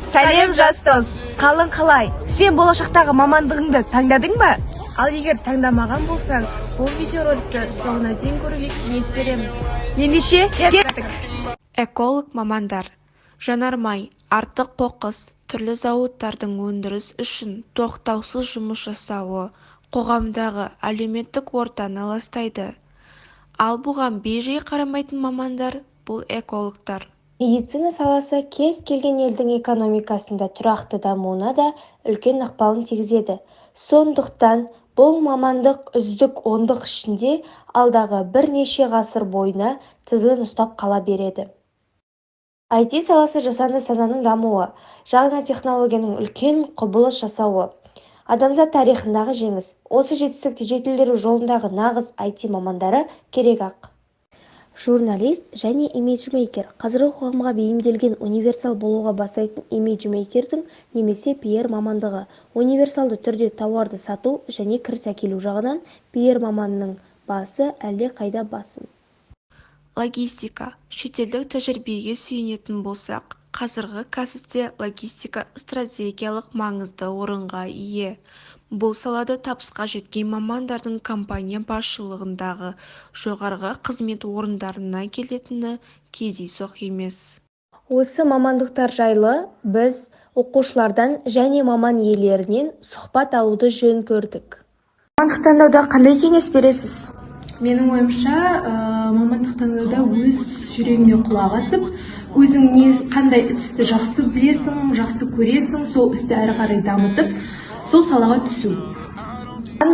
Сәлем жас дос. Қалың қалай? Сен болашақтағы мамандығыңды таңдадың ба? Ал егер таңдамаған болсаң, бұл видеороликті соңына дейін көруге кеңес береміз. Ендеше кеттік. Эколог мамандар. Жанармай, артық қоқыс, түрлі зауыттардың өндіріс үшін тоқтаусыз жұмыс жасауы қоғамдағы әлеуметтік ортаны ластайды. Ал бұған бей-жай қарамайтын мамандар бұл экологтар. Медицина саласы кез келген елдің экономикасында тұрақты дамуына да үлкен ықпалын тигізеді. Сондықтан бұл мамандық үздік ондық ішінде алдағы бірнеше ғасыр бойына тізгін ұстап қала береді. IT саласы жасанды сананың дамуы, жаңа технологияның үлкен құбылыс жасауы, адамзат тарихындағы жеңіс. Осы жетістікті жетілдіру жолындағы нағыз IT мамандары керек-ақ. Журналист және имиджмейкер. Қазіргі қоғамға бейімделген универсал болуға бастайтын имиджмейкердің немесе PR мамандығы. Универсалды түрде тауарды сату және кіріс әкелу жағынан PR маманының басы әлде қайда басым. Логистика. Шетелдік тәжірибеге сүйенетін болсақ, қазіргі кәсіпте логистика стратегиялық маңызды орынға ие. Бұл салада табысқа жеткен мамандардың компания басшылығындағы жоғарғы қызмет орындарына келетіні кездейсоқ емес. Осы мамандықтар жайлы біз оқушылардан және маман иелерінен сұхбат алуды жөн көрдік. Мамандық таңдауда қандай кеңес бересіз? Менің ойымша, мамандық таңдауда өз жүрегіңе құлақ асып, өзің қандай істі жақсы білесің, жақсы көресің, сол істі әрі қарай дамытып, сол салаға түсу.